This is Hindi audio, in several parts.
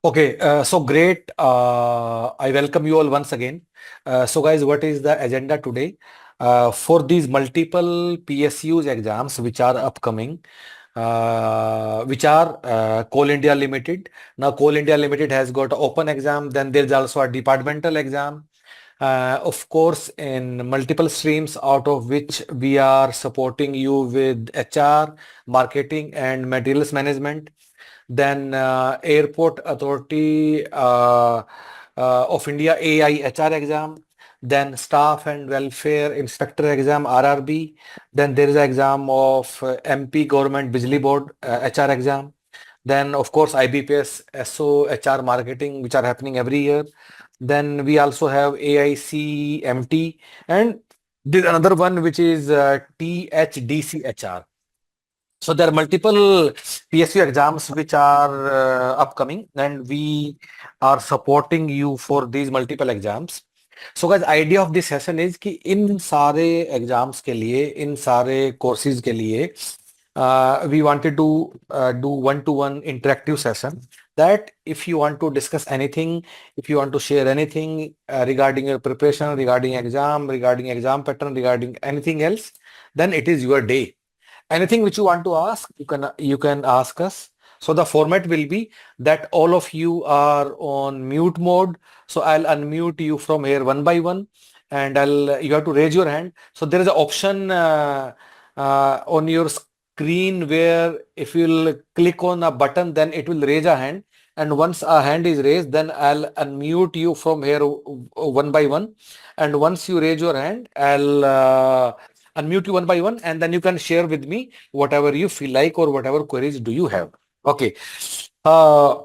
Okay, so great. I welcome you all once again. So, guys, what is the agenda today? For these multiple PSUs exams which are upcoming, which are Coal India Limited. Now, Coal India Limited has got an open exam, then there's also a departmental exam. Of course, in multiple streams, out of which we are supporting you with HR, marketing, and materials management. Then Airport Authority of India AIHR exam, then Staff and Welfare Inspector exam RRB, then there is an exam of MP Government Bijli Board HR exam, then of course IBPS SO HR Marketing, which are happening every year. Then we also have AICMT, and there's another one which is THDC HR. So there are multiple PSU exams which are upcoming, and we are supporting you for these multiple exams. So guys, idea of this session is कि इन सारे एग्जाम्स के लिए, इन सारे कोर्सेज के लिए we wanted to do one-to-one interactive session, that if you want to discuss anything, if you want to share anything regarding your preparation, regarding exam pattern, regarding anything else, then it is your day. Anything which you want to ask, you can ask us. So the format will be that all of you are on mute mode. So I'll unmute you from here one by one, and you have to raise your hand. So there is an option on your screen where if you'll click on a button, then it will raise a hand. And once a hand is raised, then I'll unmute you from here one by one. And once you raise your hand, I'll unmute you one by one, and then you can share with me whatever you feel like or whatever queries do you have. Okay. Uh,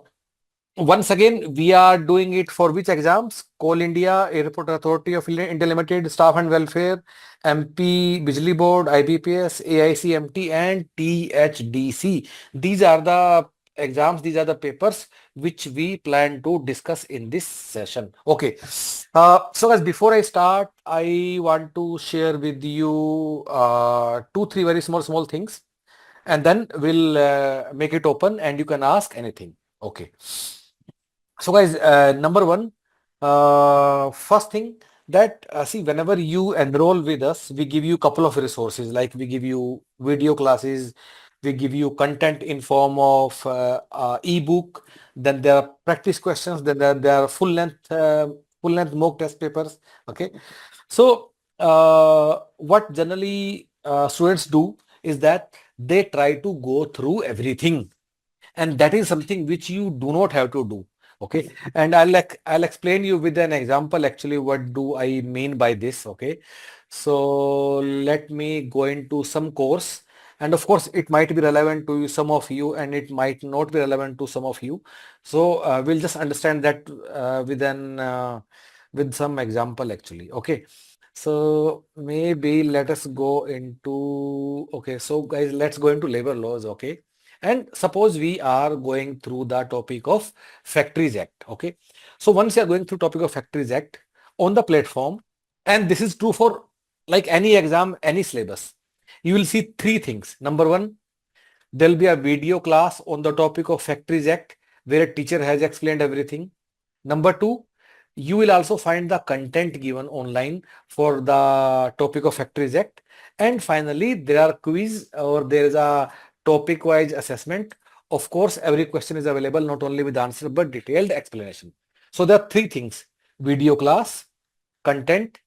Once again, we are doing it for which exams? Coal India, Airport Authority of India Limited, Staff and Welfare, MP Bijli Board, IBPS, AICMT, and THDC. These are the exams, these are the papers which we plan to discuss in this session. Okay. So guys, before I start, I want to share with you two, three very small things, and then we'll make it open and you can ask anything. Okay. So guys, number one, first thing that see, whenever you enroll with us, we give you couple of resources, like we give you video classes, we give you content in form of ebook, then there are practice questions, then there are full length mock test papers. Okay. So what generally students do is that they try to go through everything, and that is something which you do not have to do. Okay, and I'll explain you with an example actually what do I mean by this. Okay, so let me go into some course, and of course it might be relevant to some of you and it might not be relevant to some of you. So we'll just understand that with some example actually. Okay, so maybe let us go into, okay, so guys, let's go into labor laws. Okay, and suppose we are going through the topic of Factories Act. Okay. So once you are going through topic of Factories Act on the platform, and this is true for like any exam, any syllabus, you will see three things. Number one, there will be a video class on the topic of Factories Act where a teacher has explained everything. Number two, you will also find the content given online for the topic of Factories Act. And finally, there are quiz or there is a topic wise assessment. Of course, every question is available not only with answer but detailed explanation. So there are three things: video class, content,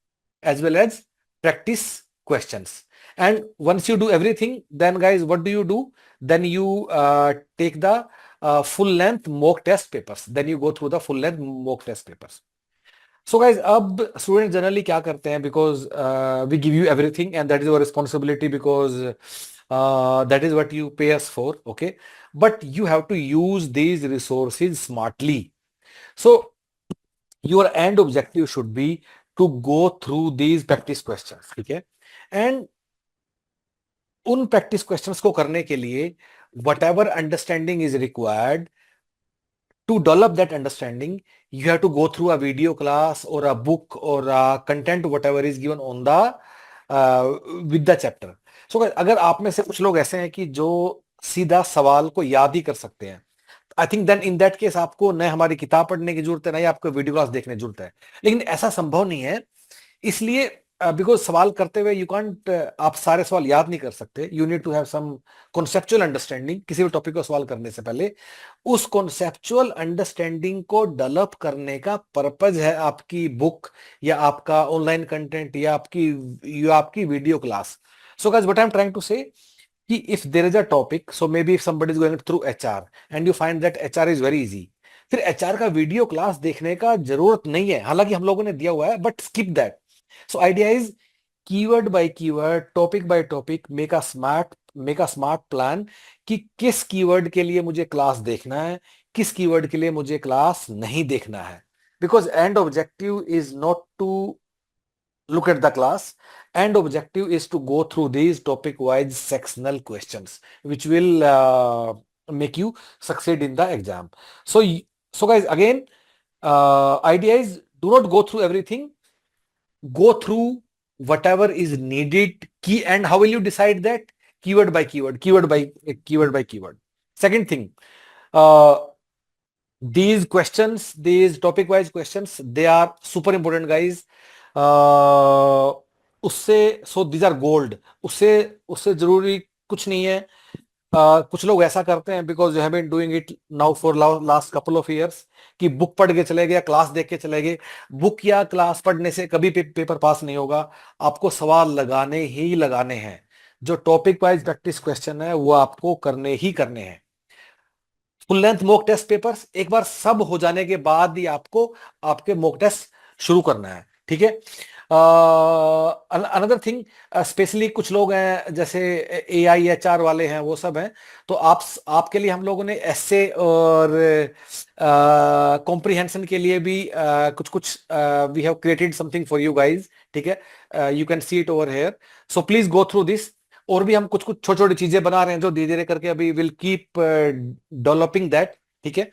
as well as practice questions. And once you do everything, then guys, what do? Then you take the full length mock test papers. Then you go through the full length mock test papers. So guys, अब students generally क्या करते हैं, because we give you everything and that is our responsibility, because that is what you pay us for. Okay, but you have to use these resources smartly. So your end objective should be to go through these practice questions. ठीक है, and उन practice questions को करने के लिए whatever understanding is required, to develop that understanding, you have to go through a video class or a book or a content, whatever is given on the with the chapter. So अगर आप में से कुछ लोग ऐसे हैं कि जो सीधा सवाल को याद ही कर सकते हैं, I think then in that case आपको न हमारी किताब पढ़ने की जरूरत है, ना ही आपको वीडियो क्लास देखने की जरूरत है। लेकिन ऐसा संभव नहीं है, इसलिए बिकॉज सवाल करते हुए यू कांट, आप सारे सवाल याद नहीं कर सकते। You need to have some conceptual understanding किसी भी टॉपिक को सवाल करने से पहले। उस कॉन्सेप्चुअल अंडरस्टैंडिंग को डेवलप करने का पर्पज है आपकी बुक, या आपका ऑनलाइन कंटेंट, या आपकी video class. So guys what I am trying to say, कि if there is a topic, so maybe if somebody is going through HR and you find that HR is very easy, फिर HR का वीडियो क्लास देखने का जरूरत नहीं है, हालांकि हम लोगों ने दिया हुआ है, but skip that. So idea is keyword by keyword, topic by topic, make a smart plan कि किस कीवर्ड के लिए मुझे क्लास देखना है, किस कीवर्ड के लिए मुझे क्लास नहीं देखना है। Because and objective is not to look at the class, and objective is to go through these topic wise sectional questions which will make you succeed in the exam. So guys, again, idea is do not go through everything, go through whatever is needed key. And how will you decide that? Keyword by keyword, keyword by keyword. Second thing, uh, these questions, these topic wise questions, they are super important guys. उससे, सो दीज आर गोल्ड। उससे उससे जरूरी कुछ नहीं है। कुछ लोग ऐसा करते हैं because you have been doing it now for last couple of years, कि बुक पढ़ के चले गए या क्लास देख के चले गए। बुक या क्लास पढ़ने से कभी पेपर पास नहीं होगा। आपको सवाल लगाने ही लगाने हैं। जो टॉपिक वाइज प्रैक्टिस क्वेश्चन है वो आपको करने ही करने हैं। Full length mock test papers एक बार सब हो जाने के बाद ही आपको आपके मॉक टेस्ट शुरू करना है, ठीक है। अनदर थिंग, स्पेशली कुछ लोग हैं जैसे AIHR वाले हैं, वो सब हैं, तो आपके लिए हम लोगों ने एसे और कॉम्प्रिहेंशन के लिए भी कुछ कुछ we have created something for you guys, ठीक है। You can see it over here, so please go through this. और भी हम कुछ कुछ छोटी छोटी चीजें बना रहे हैं जो धीरे धीरे करके अभी विल कीप डेवलपिंग दैट, ठीक है।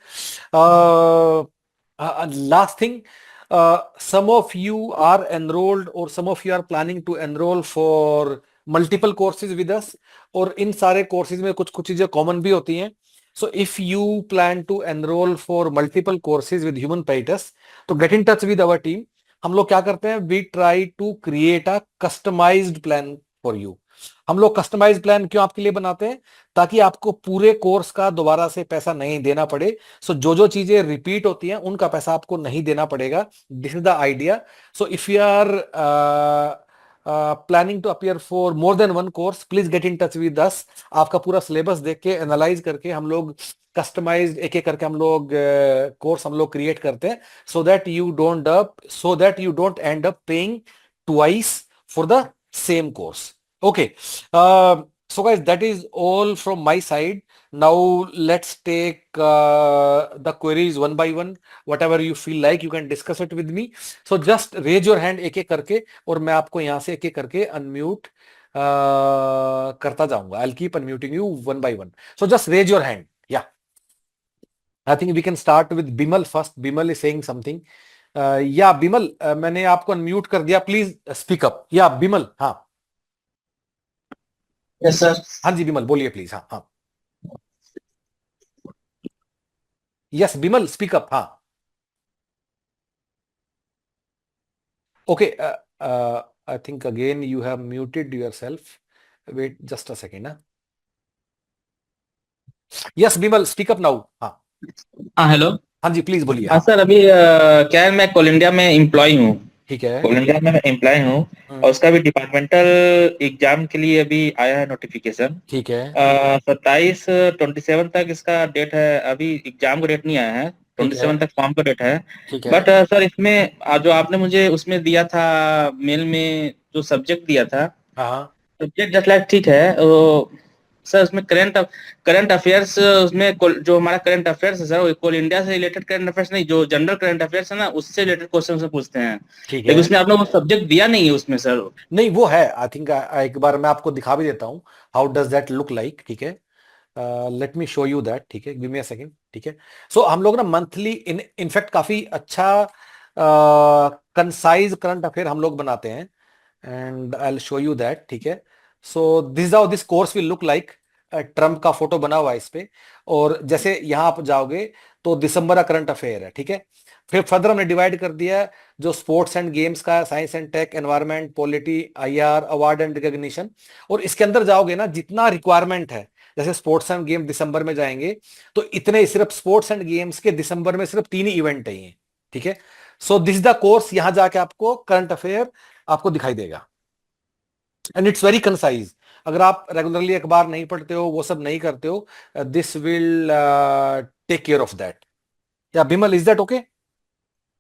Last thing, some of you are enrolled or some of you are planning to enroll for multiple courses with us, और इन सारे कोर्सेज में कुछ कुछ चीजें कॉमन भी होती हैं। So if you plan to enrol for multiple courses with human pediatrist, तो get in touch with our team. हम लोग क्या करते हैं, we try to create a customised plan for you. हम लोग कस्टमाइज प्लान क्यों आपके लिए बनाते हैं, ताकि आपको पूरे कोर्स का दोबारा से पैसा नहीं देना पड़े। सो जो चीजें रिपीट होती हैं उनका पैसा आपको नहीं देना पड़ेगा। This is the idea. So if you are planning to appear for more than one course, please get in touch with us. आपका पूरा सिलेबस देख के एनालाइज करके हम लोग कस्टमाइज एक एक करके हम लोग कोर्स हम लोग क्रिएट करते हैं, so that you don't and up paying twice for the same course. Okay. So guys, that is all from my side. Now let's take the queries one by one. Whatever you feel like, you can discuss it with me. So just raise your hand एक एक करके, और मैं आपको यहाँ से एक एक करके unmute करता जाऊंगा. I'll keep unmuting you one by one. So just raise your hand. Yeah. I think we can start with Bimal first. Bimal is saying something. या बिमल, मैंने आपको अनम्यूट कर दिया, please speak up. Yeah Bimal, हाँ। Yes sir. हाँ जी बिमल, बोलिए प्लीज। हाँ हाँ, यस बिमल, स्पीक अप। हाँ, okay. I think again you have muted yourself. Wait just a second ना। Yes Bimal, speak up now. हाँ हाँ हेलो। हाँ जी, प्लीज बोलिए। हाँ हाँ, सर, अभी क्या है, मैं कोल इंडिया में एम्प्लॉय हूँ। ठीक है। कोल इंडिया में मैं एम्प्लॉय हूँ। और हम्म, उसका भी डिपार्टमेंटल एग्जाम के लिए अभी आया है नोटिफिकेशन। ठीक है। 27 तक इसका डेट है। अभी एग्जाम का डेट नहीं आया है। ठीक है। 27 तक फॉर्म का डेट है। ठीक है। बट सर, इसमें जो आपने मुझे उसमें दिया था, मेल में जो सब्जेक्ट दिया था, हाँ सब्जेक्ट जस्ट लाइक ठीक है। सर उसमें करंट अफेयर्स, उसमें जो हमारा करंट अफेयर्स है सर, वो कोल इंडिया से रिलेटेड करंट अफेयर्स नहीं, जो जनरल करंट अफेयर्स है ना, उससे रिलेटेड क्वेश्चन से पूछते हैं। ठीक लेकिन है। उसमें आपने वो सब्जेक्ट दिया नहीं है उसमें सर। नहीं, वो है, आई थिंक एक बार मैं आपको दिखा भी देता हूँ, how does that look like, ठीक है। Let me show you that, ठीक है, गिव मी अ सेकंड, ठीक है। सो हम लोग ना मंथली इनफैक्ट काफी अच्छा कंसाइज करंट अफेयर हम लोग बनाते हैं, and I will show you that, ठीक है। So this how this course will look like. Trump का फोटो बना हुआ है इस पे, और जैसे यहाँ आप जाओगे तो दिसंबर का करंट अफेयर है, ठीक है। फिर फर्दर हमने डिवाइड कर दिया है, जो स्पोर्ट्स एंड गेम्स का, science and tech, environment, polity, IR, award and recognition. और इसके अंदर जाओगे ना, जितना रिक्वायरमेंट है, जैसे स्पोर्ट्स एंड गेम दिसंबर में जाएंगे, तो इतने सिर्फ स्पोर्ट्स एंड गेम्स के दिसंबर में सिर्फ 3 ही इवेंट है ये, ठीक है। सो दिस द कोर्स, यहां जाके आपको करंट अफेयर आपको दिखाई देगा, एंड इट्स वेरी कंसाइज। अगर आप रेगुलरली अखबार नहीं पढ़ते हो, वो सब नहीं करते हो, this will take care of that. Yeah Bimal, is that okay?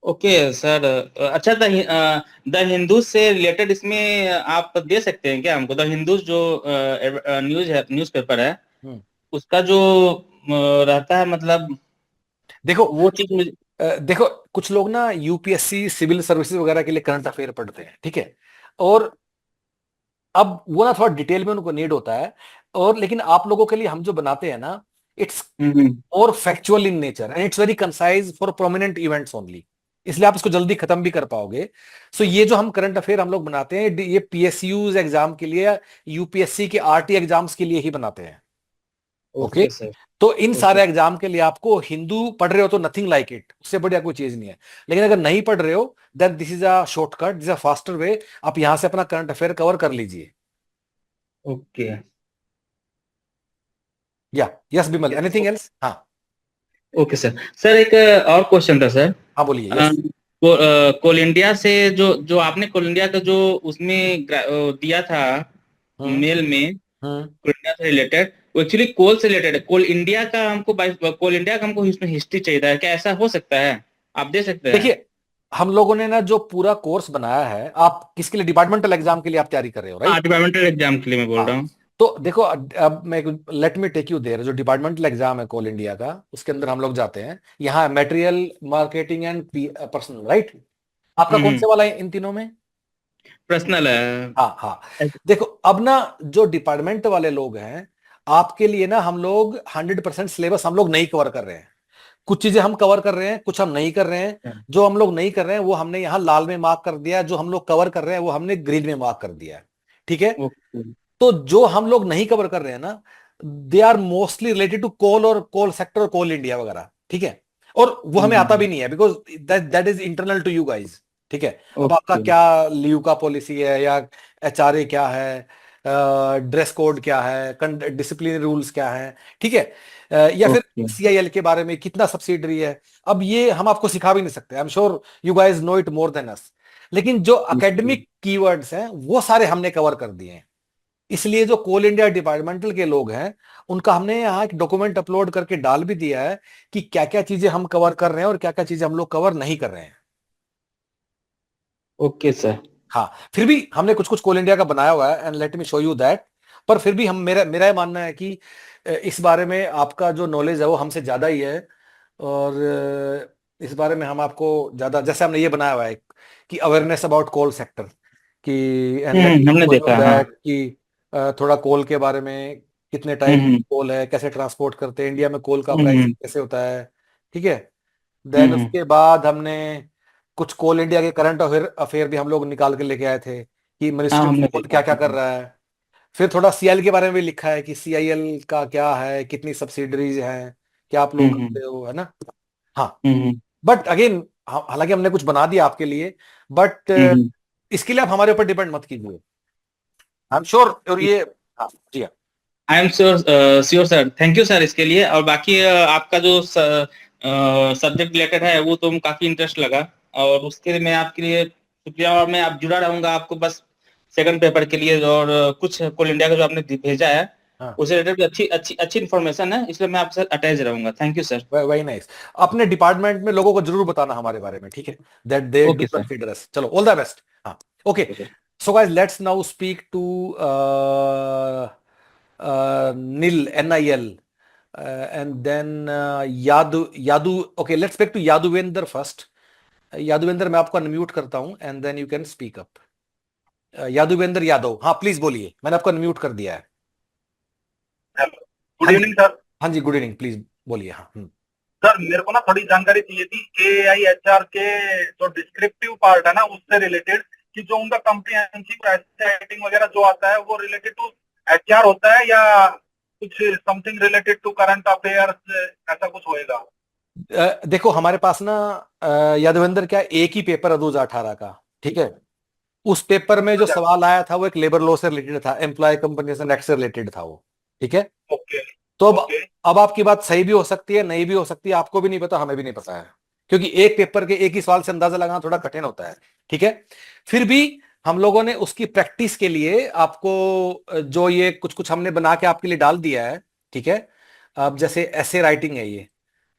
Okay sir. अच्छा, द हिंदू से रिलेटेड इसमें आप दे सकते हैं क्या हमको? द हिंदू जो न्यूज है, न्यूज़पेपर है, उसका जो रहता है, मतलब देखो, वो चीज मुझे। देखो, कुछ लोग ना यूपीएससी सिविल सर्विसेज वगैरह के लिए करंट अफेयर पढ़ते हैं, ठीक है। और अब वो ना थोड़ा डिटेल में उनको नीड होता है, और लेकिन आप लोगों के लिए हम जो बनाते हैं ना, इट्स हम्म। और factual in nature, and it's very concise for prominent events only, इसलिए आप इसको जल्दी खत्म भी कर पाओगे। सो ये जो हम करंट अफेयर हम लोग बनाते हैं, ये पीएसयूज एग्जाम के लिए, यूपीएससी के आरटी एग्जाम्स के लिए ही बनाते हैं, ओके। Okay sir. तो इन ओके। सारे एग्जाम के लिए आपको हिंदू पढ़ रहे हो तो नथिंग लाइक इट, उससे बढ़िया कोई चीज नहीं है। लेकिन अगर नहीं पढ़ रहे हो, then this is a shortcut, this a faster way, आप यहां से अपना करंट अफेयर कवर कर लीजिए। ओके। या यस बिमल, एनीथिंग एल्स? हाँ। Okay sir. सर एक और क्वेश्चन था सर। हाँ बोलिए, अ, यस। कोल इंडिया से जो जो आपने कोल इंडिया का जो उसमें दिया था हम्म। मेल में, हम्म। कोल इंडिया से रिलेटेड, वो एक्चुअली कोल से रिलेटेड है। कोल इंडिया का हमको कोल इंडिया का हमको इसमें हिस्ट्री चाहिए था, क्या ऐसा हो सकता है? आप दे सकते हैं? देखिए, हम लोगों ने ना जो पूरा कोर्स बनाया है, आप किसके लिए, डिपार्टमेंटल एग्जाम के लिए आप तैयारी कर रहे हो, हाँ, राइट? डिपार्टमेंटल एग्जाम के लिए मैं बोल हाँ। रहा हूँ। तो देखो, अब मैं, let me take you there, जो डिपार्टमेंटल एग्जाम है कोल इंडिया का, उसके अंदर हम लोग जाते हैं। यहाँ material, marketing and personal, right? आपका कौन हम्म। से वाला है इन तीनों में? पर्सनल है। हाँ हाँ। देखो, अब ना जो डिपार्टमेंट वाले लोग हैं, आपके लिए ना हम लोग 100% सिलेबस हम लोग नहीं कवर कर रहे हैं। कुछ चीजें हम कवर कर रहे हैं, कुछ हम नहीं कर रहे हैं। जो हम लोग नहीं कर रहे हैं वो हमने यहाँ लाल में मार्क कर दिया है, जो हम लोग कवर कर रहे हैं वो हमने ग्रीन में मार्क कर दिया है, ठीक है। ओके। तो जो हम लोग नहीं कवर कर रहे हैं ना, they are mostly related to coal और कोल सेक्टर और कोल इंडिया वगैरह, ठीक है। और वो हमें आता भी नहीं है, because that that is internal to you guys, ठीक है। अब आपका ओके। क्या लीव का पॉलिसी है, या एचआरए क्या है, ड्रेस कोड क्या है, डिसिप्लिन रूल्स क्या है, ठीक है। या फिर ओके। सीआईएल के बारे में कितना सब्सिडरी है, अब ये हम आपको सिखा भी नहीं सकते। I am sure you guys know it more than us. लेकिन जो एकेडमिक कीवर्ड्स हैं वो सारे हमने कवर कर दिए हैं। इसलिए जो कोल इंडिया डिपार्टमेंटल के लोग हैं, उनका हमने यहाँ एक डॉक्यूमेंट अपलोड करके डाल भी दिया है कि क्या क्या चीजें हम कवर कर रहे हैं और क्या क्या चीजें हम लोग कवर नहीं कर रहे हैं। Okay sir. हाँ, फिर भी हमने कुछ कुछ कोल इंडिया का बनाया हुआ है, and let me show you that. पर फिर भी हम, मेरा मेरा ये मानना है कि इस बारे में आपका जो नॉलेज है वो हमसे ज्यादा ही है। और इस बारे में हम आपको ज्यादा, जैसे हमने ये बनाया हुआ है कि अवेयरनेस अबाउट कोल सेक्टर, कि एंड लेट मी हमने शो यू देखा, हाँ। दैट कि थोड़ा कोल के बारे में, कितने टाइप हम्म। कोल है, कैसे ट्रांसपोर्ट करते हैं इंडिया में, कोल का प्राइसिंग हम्म। कैसे होता है, ठीक है। देन हम्म। उसके बाद हमने कुछ कोल इंडिया के करंट अफेयर अफेयर भी हम लोग निकाल के लेके आए थे, कि हाँ, मिनिस्ट्री ऑफ हमने कोल देखा। क्या क्या कर रहा है। फिर थोड़ा सीआईएल के बारे में भी लिखा है कि सीआईएल का क्या है, कितनी सब्सिडरीज हैं, क्या आप लोग हम्म। करते हो, है ना। हाँ। हम्म। बट अगेन, हालांकि हमने कुछ बना दिया आपके लिए, बट हम्म। इसके लिए आप हमारे ऊपर डिपेंड मत कीजिए, आई एम श्योर। और ये, हाँ जी हाँ। आई am sure, sure sir, thank you sir इसके लिए। और बाकी आपका जो सब्जेक्ट रिलेटेड है वो तो काफी इंटरेस्ट लगा, और उसके लिए मैं आपके लिए शुक्रिया। और मैं आप जुड़ा रहूंगा आपको बस सेकंड पेपर के लिए। और कुछ कोल इंडिया का जो आपने भेजा है हाँ, उससे रिलेटेड भी अच्छी अच्छी अच्छी इन्फॉर्मेशन है, इसलिए मैं आपके साथ अटैच रहूंगा। Thank you sir. Very nice. अपने डिपार्टमेंट में लोगों को जरूर बताना हमारे बारे में, ठीक है, that they do okay sir. Consider us. चलो, ऑल द बेस्ट। हाँ, okay. Okay sir. So guys, let's now speak to Nil, NIL, and then Yadu. Okay, let's speak to Yaduvendra first. Yaduvendra, मैं आपको अनम्यूट करता हूं, and then you can speak up. Yaduvendra Yadav, हाँ प्लीज बोलिए, मैंने आपको अनम्यूट कर दिया है। हेलो, गुड हाँ जी। Evening sir. हाँ जी, गुड इवनिंग, प्लीज बोलिए। हाँ। सर मेरे को ना थोड़ी जानकारी चाहिए थी AIHR के जो डिस्क्रिप्टिव पार्ट है ना उससे रिलेटेड, कि जो उनका कंप्रिहेंसिव राइटिंग वगैरह जो आता है वो रिलेटेड टू HR होता है, या कुछ something related to current affairs ऐसा कुछ होएगा? देखो हमारे पास ना यादविंदर क्या एक ही पेपर है 2018 का, ठीक है। उस पेपर में जो अच्छा। सवाल आया था वो एक लेबर लॉ से रिलेटेड था, एम्प्लॉय कंपनसेशन एक्ट से रिलेटेड था वो, ठीक है। ओके। तो ओके। अब आपकी बात सही भी हो सकती है, नहीं भी हो सकती है, आपको भी नहीं पता, हमें भी नहीं पता है, क्योंकि एक पेपर के एक ही सवाल से अंदाजा लगाना थोड़ा कठिन होता है, ठीक है। फिर भी हम लोगों ने उसकी प्रैक्टिस के लिए आपको जो ये कुछ कुछ हमने बना के आपके लिए डाल दिया है, ठीक है। अब जैसे ऐसे राइटिंग है ये,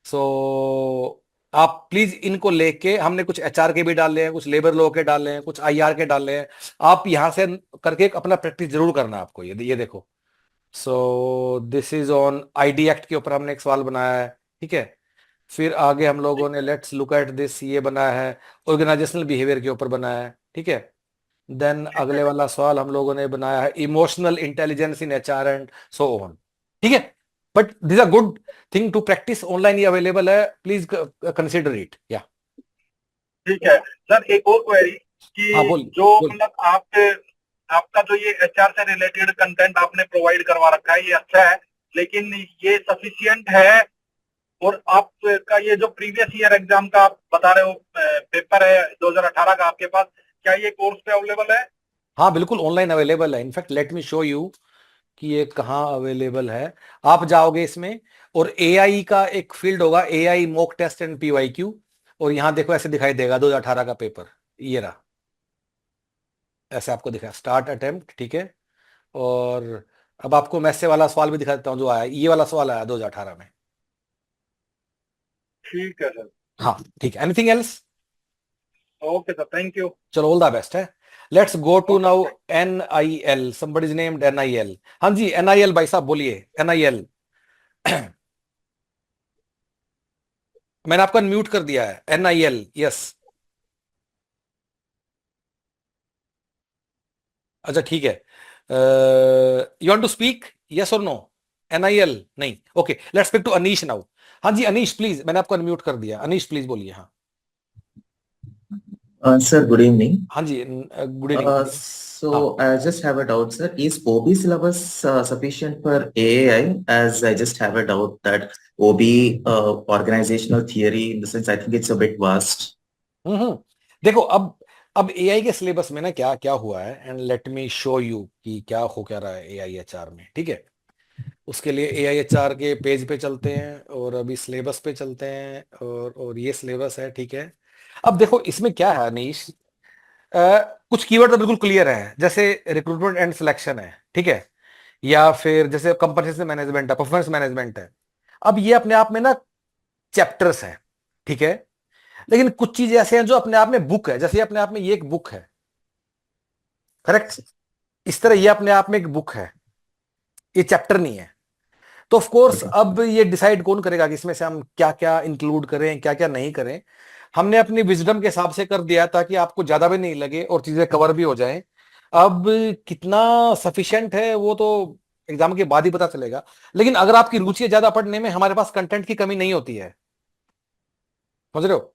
सो आप प्लीज इनको लेके, हमने कुछ एचआर के भी डाले हैं, कुछ लेबर लॉ के डाले हैं, कुछ आईआर के डाले हैं, आप यहां से करके अपना प्रैक्टिस जरूर करना है आपको। ये देखो, so this is on ID act के ऊपर हमने एक सवाल बनाया है, ठीक है। फिर आगे हम लोगों ने लेट्स लुक एट दिस ये बनाया है, ऑर्गेनाइजेशनल बिहेवियर के ऊपर बनाया है, ठीक है। देन ठीक है अगले वाला सवाल हम लोगों ने बनाया है emotional intelligence in HR and so on, ठीक है। But this are good thing to practice, online ये अवेलेबल है, प्लीज कंसिडर इट। या ठीक है सर, एक और क्वेरी हाँ, कि बोल जो बोल। मतलब आप आपका जो ये एचआर से रिलेटेड कंटेंट आपने प्रोवाइड करवा रखा है ये अच्छा है, लेकिन ये सफिशियंट है? और आपका ये जो प्रीवियस ईयर एग्जाम का आप बता रहे हो पेपर है 2018 का आपके पास, क्या ये कोर्स पे अवेलेबल है? हाँ बिल्कुल ऑनलाइन अवेलेबल है, in fact let me show you कि ये कहाँ अवेलेबल है। आप जाओगे इसमें और एआई का एक फील्ड होगा, AI mock test and PYQ, और यहाँ देखो ऐसे दिखाई देगा 2018 का पेपर, ये रहा, ऐसे आपको दिखा स्टार्ट अटेम्प्ट, ठीक है। और अब आपको मैं से वाला सवाल भी दिखा देता हूँ जो आया, ये वाला सवाल आया 2018 में। ठीक है सर। हाँ ठीक है, anything else? Okay sir, thank you. चलो ऑल द बेस्ट है। Let's go to okay. Now NIL, somebody is named NIL। हाँ जी NIL भाई साहब बोलिए NIL। मैंने आपको म्यूट कर दिया है, NIL यस। अच्छा ठीक है, you want to speak yes और नो? NIL नहीं, okay let's speak to Anish now. हाँ जी अनीश प्लीज, मैंने आपको अनम्यूट कर दिया, अनीश प्लीज बोलिए। हाँ Sir, good evening. हाँ जी गुड इवनिंग। So हाँ I just have a doubt, sir. Is OB syllabus sufficient for AAI? As I just have a doubt that OB organizational theory, in the sense, I think it's a bit vast. हम्म। देखो अब एआई के सिलेबस में ना क्या क्या हुआ है, and let me show you कि क्या हो क्या रहा है एआई एचआर में, ठीक है। उसके लिए एआई एचआर के पेज पे चलते हैं और अभी सिलेबस पे चलते हैं, और ये सिलेबस है, ठीक है। अब देखो इसमें क्या है अनीश, कुछ कीवर्ड तो बिल्कुल क्लियर है, जैसे रिक्रूटमेंट एंड सिलेक्शन है, ठीक है, या फिर जैसे कंपनसेशन मैनेजमेंट है, परफॉर्मेंस मैनेजमेंट है। अब ये अपने आप में ना चैप्टर्स हैं, ठीक है। लेकिन कुछ चीजें ऐसे हैं जो अपने आप में बुक है, जैसे अपने आप में ये एक बुक है, करेक्ट। इस तरह ये अपने आप में एक बुक है, ये चैप्टर नहीं है। तो ऑफ कोर्स Okay. अब ये डिसाइड कौन करेगा कि इसमें से हम क्या क्या इंक्लूड करें क्या क्या नहीं करें। हमने अपनी विजडम के हिसाब से कर दिया ताकि आपको ज्यादा भी नहीं लगे और चीजें कवर भी हो जाएं। अब कितना सफिशिएंट है वो तो एग्जाम के बाद ही पता चलेगा, लेकिन अगर आपकी रुचि है ज्यादा पढ़ने में, हमारे पास कंटेंट की कमी नहीं होती है, समझ रहे हो।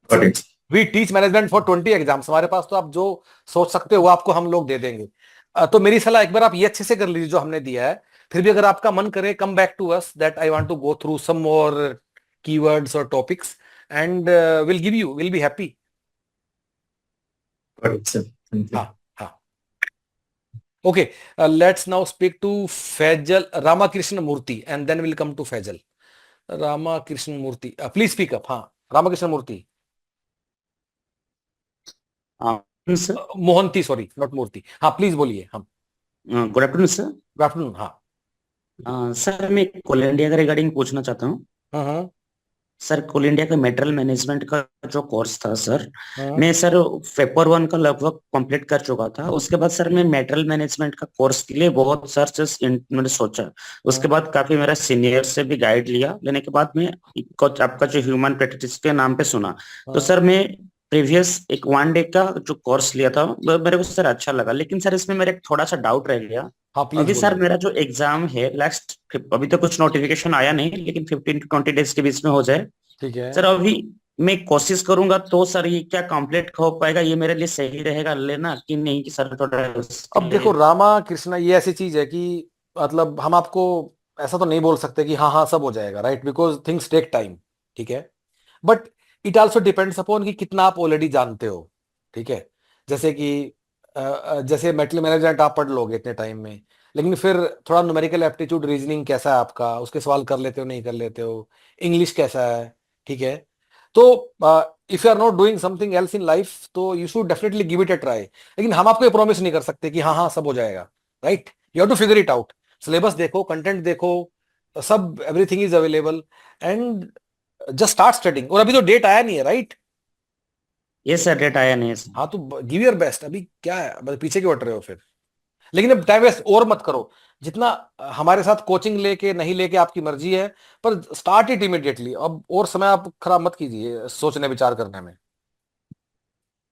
Got it. We teach management for 20 exams, हमारे पास तो आप जो सोच सकते हो वो आपको हम लोग दे देंगे। तो मेरी सलाह एक बार आप ये अच्छे से कर लीजिए जो हमने दिया है, फिर भी अगर आपका मन करे come back to us that I want to go through some more keywords और topics, and will be happy. Got it, sir. Thank you. हाँ हाँ okay, let's now speak to Faizal Ramakrishna Murthy and then will come to Faizal. Ramakrishna Murthy please speak up. हाँ Ramakrishna Murthy, sir Mohanty sorry not Murthy, हाँ प्लीज बोलिए। हम good afternoon sir. Good afternoon. हाँ सर मैं कोल इंडिया के रिगार्डिंग पूछना चाहता हूँ। हाँ सर कोल इंडिया का मेटेरियल मैनेजमेंट का जो कोर्स था सर, हाँ मैं सर पेपर 1 का लगभग कंप्लीट कर चुका था। उसके बाद सर मैं मेटेरियल मैनेजमेंट का कोर्स के लिए बहुत सर्च मैंने सोचा। उसके बाद काफी मेरा सीनियर से भी गाइड लिया, लेने के बाद मैं आपका जो ह्यूमन प्रैक्टिस के नाम पे सुना। तो सर मैं प्रीवियस एक 1 डे का जो कोर्स लिया था मेरे को सर अच्छा लगा, लेकिन सर इसमें मेरा एक थोड़ा सा डाउट रह गया। हाँ प्लीज अभी सर बोलिए। मेरा जो एग्जाम है लास्ट, अभी तो कुछ नोटिफिकेशन आया नहीं, लेकिन 15 to 20 डेज के बीच में हो जाए। ठीक है, सर अभी मैं कोशिश करूंगा तो सर ये क्या कंप्लीट हो पाएगा, ये मेरे लिए सही रहेगा लेना कि नहीं, कि सर थोड़ा उसके अब देखो लिए। रामा कृष्णा ये ऐसी चीज है कि मतलब हम आपको ऐसा तो नहीं बोल सकते कि हाँ हाँ सब हो जाएगा, right, because things take time, ठीक है। But it also depends upon कि कितना आप ऑलरेडी जानते हो, ठीक है। जैसे कि जैसे मेटल मैनेजमेंट आप पढ़ लोगे इतने टाइम में, लेकिन फिर थोड़ा न्यूमेरिकल एप्टीट्यूड, रीजनिंग कैसा है आपका, उसके सवाल कर लेते हो नहीं कर लेते हो, इंग्लिश कैसा है, ठीक है। तो if you are not doing something else in life तो you should definitely give it a try, लेकिन हम आपको ये प्रॉमिस नहीं कर सकते कि हाँ हाँ सब हो जाएगा, right. You have to figure it out, syllabus देखो, कंटेंट देखो, सब everything is available, and just start studying. और अभी तो डेट आया नहीं है, राइट। ये सर डेट आया नहीं है सर। हाँ तो गिव योर बेस्ट, अभी क्या है, मतलब पीछे क्यों हट रहे हो फिर। लेकिन अब टाइम वेस्ट और मत करो, जितना हमारे साथ कोचिंग लेके नहीं लेके आपकी मर्जी है, पर स्टार्ट इट इमीडिएटली। अब और समय आप खराब मत कीजिए सोचने विचार करने में।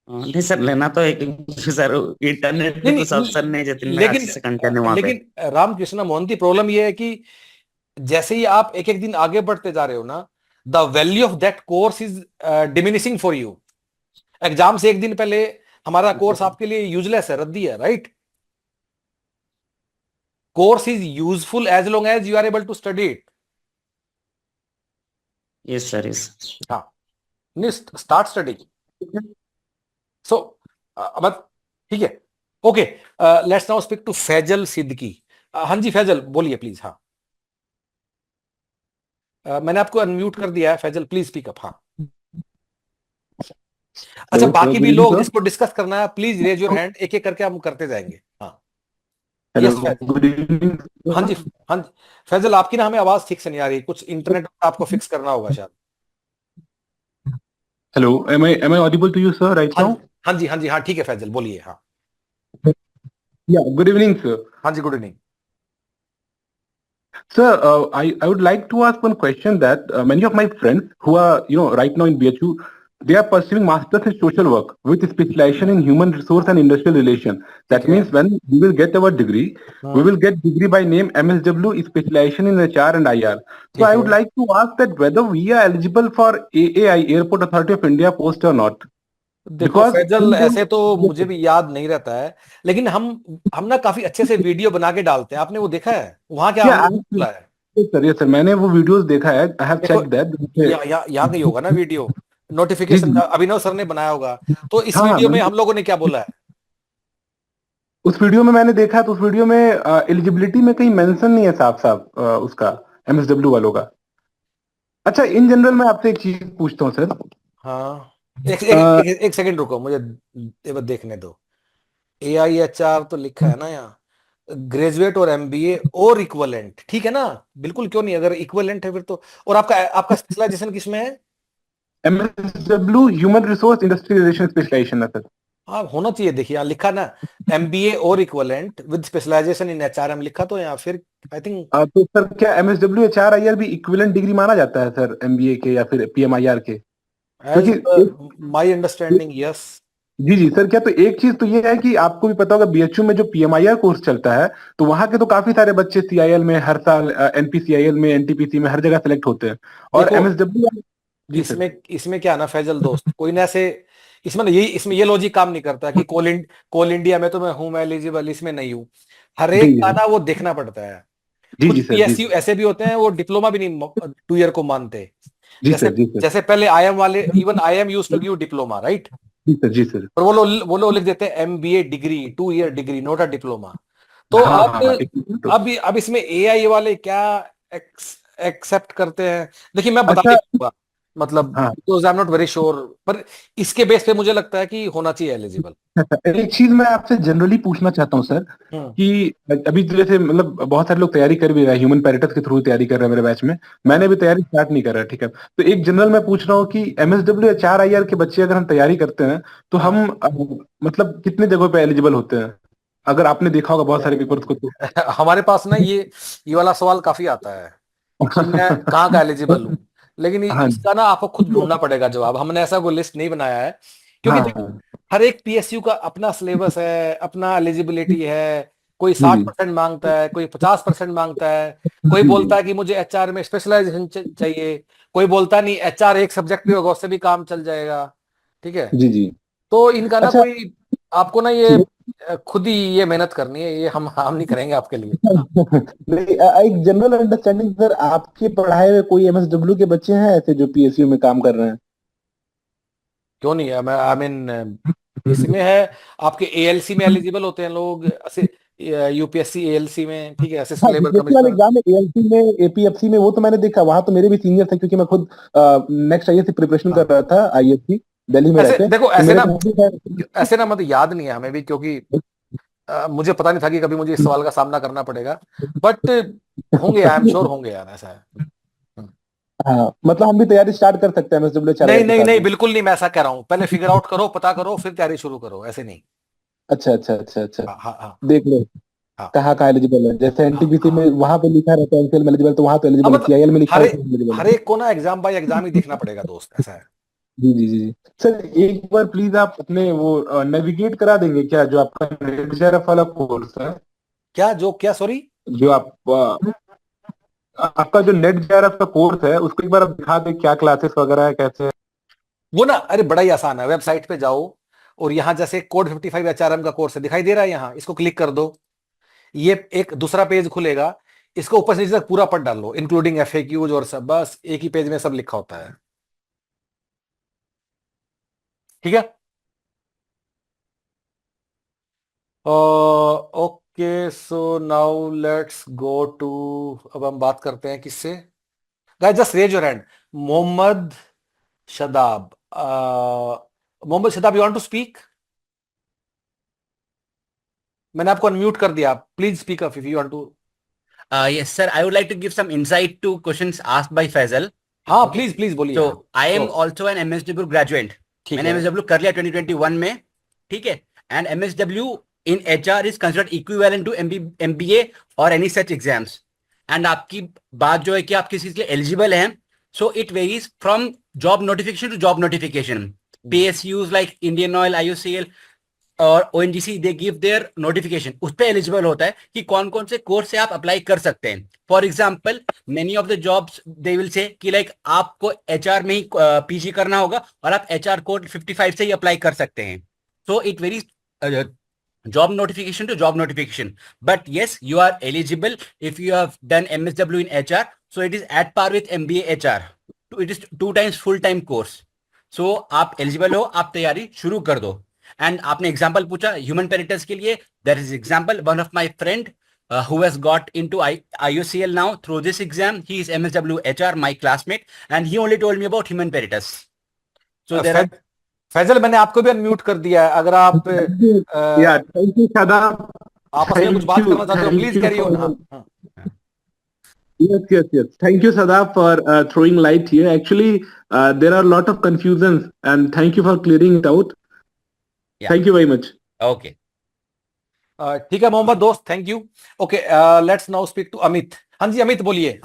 नहीं सर, लेना तो है क्योंकि सर इंटरनेट पे नहीं तो सब नहीं, सर ने जितने लेकिन अच्छे से कंटेंट है वहां पे। लेकिन रामकृष्ण मोहंती, प्रॉब्लम ये है कि जैसे ही आप एक एक दिन आगे बढ़ते जा रहे हो ना, the value of that course is diminishing for you. Exam से एक दिन पहले हमारा कोर्स आपके लिए यूजलेस है, रद्दी है, right. Course is useful as long as you are able to study it. Yes sir, yes. हाँ, स्टार्ट स्टडी। सो बट ठीक है, okay. Let's now speak to Faizal Siddiqui. हाँ जी फैजल, बोलिए प्लीज। हाँ, मैंने आपको अनम्यूट कर दिया है, फैजल प्लीज स्पीक अप। हाँ, अच्छा, हेलो सर, बाकी गुड भी इवनिंग लोग सर। जिसको डिस्कस करना है प्लीज रेज योर हैंड, एक एक करके हम करते जाएंगे। हाँ, hello, yes Faizal. Good evening हाँ जी, सर। हाँ जी फैजल, आपकी ना हमें आवाज ठीक से नहीं आ रही, कुछ इंटरनेट आपको फिक्स करना होगा शायद। Hello, am I audible to you sir right हाँ now? हाँ जी, हाँ जी, हाँ ठीक है फैजल, बोलिए। हाँ, Yeah, good evening sir. हाँ जी, good evening. Sir, I would like to ask one question that many of my friends who are right now in BHU, they are pursuing masters in social work with specialization in human resource and industrial relation. ठीक That है। means when we will get our degree, we will get degree by name MSW specialization in HR and IR. So ठीक I है। would like to ask that whether we are eligible for AAI Airport Authority of India post or not. देखो Because फैजल, ऐसे तो मुझे भी याद नहीं रहता है, लेकिन हम ना काफी अच्छे से वीडियो बना के डालते हैं, आपने वो देखा है वहां क्या हमने बोला है। yes, sir, मैंने वो वीडियोस देखा है. I have देखो, checked that. यहाँ कहीं होगा ना वीडियो, जी नोटिफिकेशन जी. अभिनव सर ने बनाया होगा। तो इस हाँ हाँ, वीडियो में हम लोगों ने क्या बोला है। उस वीडियो में मैंने देखा, तो उस वीडियो में एलिजिबिलिटी में कहीं मेंशन नहीं है साफ साफ उसका, एमएसडब्ल्यू वालों का. अच्छा, इन जनरल मैं आपसे एक चीज पूछता हूँ सर. हाँ, एक अ, एक, एक, एक सेकंड रुको, मुझे एक बार देखने दो। AIHR तो लिखा है ना यहाँ, ग्रेजुएट और MBA और इक्वलेंट, ठीक है ना। बिल्कुल, क्यों नहीं, अगर इक्वलेंट है फिर तो। और आपका आपका स्पेशलाइजेशन किसमें है। MSW human resource industry relation specialization है सर. हाँ, होना चाहिए, देखिए यहाँ लिखा ना, MBA और equivalent with specialization in HRM लिखा, तो यहाँ फिर आई थिंक तो सर क्या एमएसडब्ल्यू एचआरआईआर भी इक्विवेलेंट डिग्री माना जाता है सर, एमबीए के या फिर पीएमआईआर के? एज क्योंकि माय अंडरस्टैंडिंग, यस। जी जी सर, क्या तो एक चीज तो ये है कि आपको भी पता होगा बीएचयू में जो पीएमआईआर कोर्स चलता है, तो वहां के तो काफी सारे बच्चे सीआईएल में हर साल, एनपीसीआईएल में, एनटीपीसी में हर जगह सेलेक्ट होते हैं. और देखो, एमएसडब्ल्यू. जी सर. इसमें इसमें क्या है ना फैजल दोस्त, कोई ना ऐसे, इसमें ना यही, इसमें ये लॉजिक काम नहीं करता कि कोल इंडिया में तो मैं हूं, मैं एलिजिबल, इसमें नहीं हूं। हर जी एक का जी ना वो देखना पड़ता है। जी कुछ जी सर. जी PSU ऐसे भी होते हैं वो डिप्लोमा भी नहीं 2 ईयर को मानते। जी जैसे सर. जी सर. जैसे पहले IM वाले, even IM used to give diploma, right. जी सर. जी सर. और वो लोग लिख देते हैं MBA degree, 2 year degree, not a diploma. तो हाँ हाँ हाँ, अब तो. अब इसमें AI वाले क्या एक्सेप्ट करते हैं, देखिए मैं बता अच्छा. नहीं पाऊंगा, मतलब हाँ. Because I am not very sure, पर इसके बेस पे मुझे लगता है कि होना चाहिए एलिजिबल। अच्छा, एक चीज मैं आपसे जनरली पूछना चाहता हूँ सर, हम्म। कि अभी तो जैसे मतलब बहुत सारे लोग तैयारी कर भी रहे हैं, ह्यूमन पैरेटस के थ्रू तैयारी कर रहे हैं मेरे बैच में. मैंने भी तैयारी स्टार्ट नहीं करा है, ठीक है. तो एक जनरल मैं पूछ रहा हूँ कि एमएसडब्ल्यू एचआरआईआर के बच्चे अगर हम तैयारी करते हैं, तो हम मतलब कितने जगहों पे एलिजिबल होते हैं, अगर आपने देखा होगा बहुत सारे पेपर्स को तो. हमारे पास ना ये वाला सवाल काफी आता है कि मैं कहाँ का एलिजिबल हूँ, लेकिन हाँ इसका ना आपको खुद ढूंढना पड़ेगा जवाब। हमने ऐसा कोई लिस्ट नहीं बनाया है, क्योंकि हाँ देखो हाँ. हर एक PSU का अपना सिलेबस है, अपना एलिजिबिलिटी है। कोई जी साठ जी परसेंट मांगता है, कोई 50% मांगता है, कोई जी बोलता है कि मुझे HR में स्पेशलाइजेशन चाहिए, कोई बोलता नहीं HR एक सब्जेक्ट भी होगा उससे भी काम चल जाएगा, ठीक है। जी जी. तो इनका ना अच्छा. कोई, आपको ना ये जी खुद ही ये मेहनत करनी है, ये हम नहीं करेंगे आपके लिए। नहीं, एक जनरल अंडरस्टैंडिंग सर, आपके पढ़ाए हुए कोई एमएसडब्ल्यू के बच्चे हैं ऐसे जो पीएसयू में काम कर रहे हैं? क्यों नहीं है? मैं आई मीन इसमें है, आपके एएलसी में एलिजिबल होते हैं लोग, ऐसे यूपीएससी एएलसी में, ठीक है, असिस्टेंट हाँ, लेबर जीपीएससी वाले कमिश्नर। एग्जाम में, एएलसी में, एपीएफसी में, वो तो मैंने देखा, वहां तो मेरे भी सीनियर थे, क्योंकि मैं खुद नेक्स्ट आईएएस की प्रिपरेशन कर हाँ, रहा था, आईएएस, दिल्ली में ऐसे रहते, देखो, तो ऐसे मेरे ना, पास भी था। ऐसे ना मतलब याद नहीं है हमें भी, क्योंकि मुझे पता नहीं था कि कभी मुझे इस सवाल का सामना करना पड़ेगा, बट होंगे, आई एम श्योर होंगे यार, ऐसा है। हम्म। हाँ, मतलब हम भी तैयारी स्टार्ट कर सकते हैं एमएसडब्ल्यू नहीं चार के नहीं साथ नहीं, में? बिल्कुल नहीं, मैं ऐसा कह रहा हूँ, पहले फिगर आउट करो, पता करो, फिर तैयारी शुरू करो, ऐसे नहीं। अच्छा अच्छा अच्छा अच्छा। हाँ हाँ हाँ देख लो हाँ कहाँ कहाँ एलिजिबल है, जैसे हाँ एनटीपीसी में हाँ वहां पे लिखा रहता है एमसीएल में एलिजिबल, तो वहां तो हाँ, एलिजिबल है, मतलब सीआईएल में लिखा हर है एक, तो एलिजिबल हर है। एक को ना एग्जाम बाय एग्जाम ही देखना पड़ेगा दोस्त, ऐसा है। जी जी जी जी। सर, एक बार प्लीज आप अपने वो नेविगेट करा देंगे क्या, जो आपका नेटजेआरएफ वाला कोर्स है, क्या जो क्या, सॉरी? जो आप आपका जो नेट जेआरएफ का कोर्स है, उसको एक बार आप दिखा दें, क्या क्लासेस वगैरह है, कैसे है? वो ना, अरे बड़ा ही आसान है, वेबसाइट पे जाओ, और यहाँ जैसे कोड 55 एचआरएम का कोर्स है, दिखाई दे रहा है यहाँ, इसको क्लिक कर दो, ये एक दूसरा पेज खुलेगा, इसको ऊपर से नीचे तक पूरा पढ़ डालो, इंक्लूडिंग एफएक्यूज और सब, बस एक ही पेज में सब लिखा होता है, ठीक है। Okay, so now let's go to, अब हम बात करते हैं किससे। Guys just raise your hand. Mohammad Shadab, Mohammad Shadab, you want to speak? मैंने आपको अनम्यूट कर दिया, please speak up if you want to. Yes, sir. I would like to give some insight to questions asked by Faisal. हाँ Okay. प्लीज प्लीज बोलिए, So, हाँ I am sure, also an MSW graduate. ठीक मैंने है। MSW कर लिया 2021 में, ठीक है? And MSW in HR is considered equivalent to MBA or any such exams. And आपकी बात जो है कि आप किसी के लिए eligible हैं, so it varies from job notification to job notification. PSUs like Indian Oil, IOCL और ONGC they give their notification, उस पर एलिजिबल होता है कि कौन कौन से कोर्स से आप अप्लाई कर सकते हैं। For example, many of the jobs they will say कि लाइक आपको एचआर में ही पीजी करना होगा और आप एचआर कोड 55 से ही अप्लाई कर सकते हैं। So it varies job notification to job notification, but yes, you are eligible if you have done MSW in HR, so it is at par with MBA HR. It is 2 times full time course. So आप eligible हो, आप तैयारी शुरू कर दो। एंड आपने एग्जाम्पल पूछा ह्यूमन पेरिटस के लिए, there is example one of my friend who has got into IOCL now through this exam. He is MSW HR, my classmate, and he only told me about human peritus. So there are Faizal, मैंने आपको भी अनम्यूट कर दिया है, अगर आप या थैंक यू शादाब, आपस में कुछ बात करना चाहते हो, प्लीज कैरी ऑन। हाँ हाँ yes yes yes, thank you Sadaf for throwing light here. Actually, there are a lot of confusions, and thank you for clearing it out. Yeah. Thank you very much. okay. ठीक है मोहम्मद दोस्त, thank you. Okay, let's now speak to Amit. हाँ जी अमित बोलिए।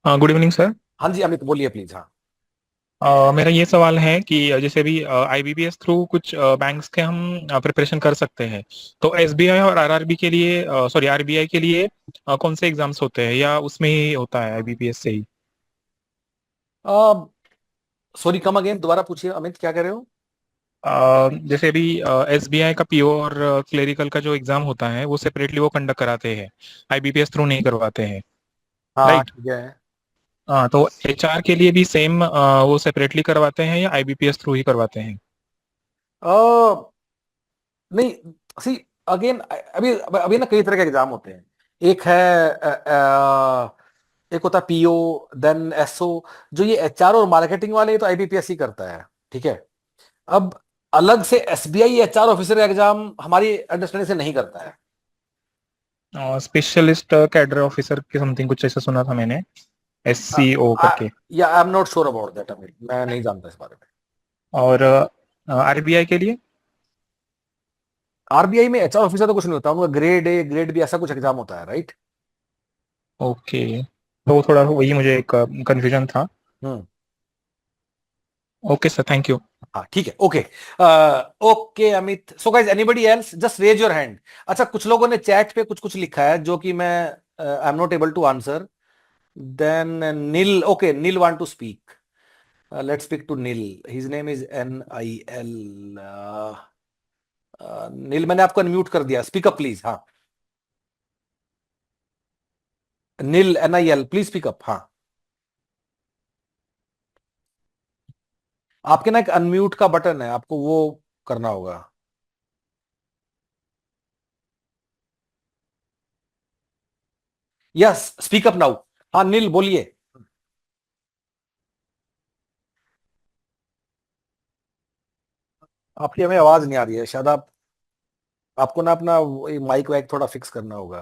हाँ गुड इवनिंग सर। हाँ जी अमित बोलिए प्लीज। हाँ मेरा ये सवाल है कि जैसे भी आईबीपीएस थ्रू कुछ बैंक्स के हम प्रिपरेशन कर सकते हैं, तो एसबीआई और आरआरबी के लिए, सॉरी आरबीआई के लिए कौन से एग्जाम्स होते हैं, या उसमें ही होता है आईबीपीएस से ही? सॉरी, कम अगेन, दोबारा पूछिए अमित, क्या कह रहे हो? जैसे भी एसबीआई का पीओ और क्लेरिकल का जो एग्जाम होता है वो सेपरेटली वो कंडक्ट कराते हैं, आईबीपीएस थ्रू नहीं करवाते हैं, हाँ राइट? ठीक है। हाँ, तो एचआर के लिए भी सेम वो सेपरेटली करवाते हैं या आईबीपीएस थ्रू ही करवाते हैं? नहीं, सी अगेन, अभी अभी ना कई तरह के एग्जाम होते हैं। एक है एक होता है पीओ, देन एसओ। जो ये एचआर और मार्केटिंग वाले, तो आईबीपीएस ही करता है, ठीक है। अब अलग से एसबीआई एचआर ऑफिसर एग्जाम हमारी अंडरस्टैंडिंग से नहीं करता है। स्पेशलिस्ट कैडर ऑफिसर के समथिंग कुछ ऐसा सुना था मैंने, एससीओ करके। या आई am not sure about that Amit, मैं नहीं जानता इस बारे में। और आरबीआई के लिए? आरबीआई में एचआर ऑफिसर तो कुछ नहीं होता, उनका ग्रेड ए ग्रेड बी ऐसा कुछ एग्जाम होता है, राइट? ओके, तो थोड़ा वही मुझे एक कंफ्यूजन था। Hmm, okay sir, thank you. हाँ ठीक है, okay. Okay Amit, so guys anybody else just raise your hand. अच्छा, कुछ लोगों ने चैट पे कुछ कुछ लिखा है जो कि मैं I am not able to answer. Then Nil, okay Nil want to speak. Let's speak to Nil. His name is NIL. Nil, मैंने आपको अनम्यूट कर दिया. Speak up please. हाँ, Nil, NIL, please speak up. हाँ, आपके ना एक अनम्यूट का बटन है, आपको वो करना होगा. Yes, speak up now. हाँ नील, बोलिए. आपकी हमें आवाज नहीं आ रही है, शायद आपको ना अपना माइक वाइक थोड़ा फिक्स करना होगा.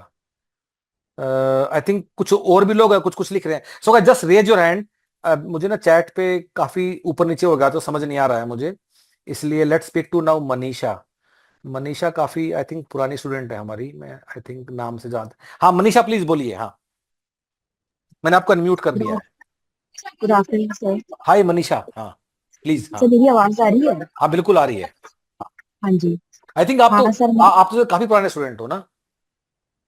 आई थिंक कुछ और भी लोग हैं, कुछ कुछ लिख रहे हैं. So just raise your hand. मुझे ना चैट पे काफी ऊपर नीचे हो गया तो समझ नहीं आ रहा है मुझे, इसलिए let's speak to now Manisha. Manisha काफी आई थिंक पुरानी स्टूडेंट है हमारी, मैं आई थिंक नाम से जानता. हाँ मनीषा, प्लीज बोलिए. हाँ, मैंने आपको अनम्यूट कर दिया है. Good afternoon sir. Hi Manisha. हाँ प्लीज. हाँ सर मेरी आवाज आ रही है? हाँ बिल्कुल आ रही है. हाँ जी। आई थिंक आप तो हाँ सर आप तो काफी पुराने स्टूडेंट हो ना.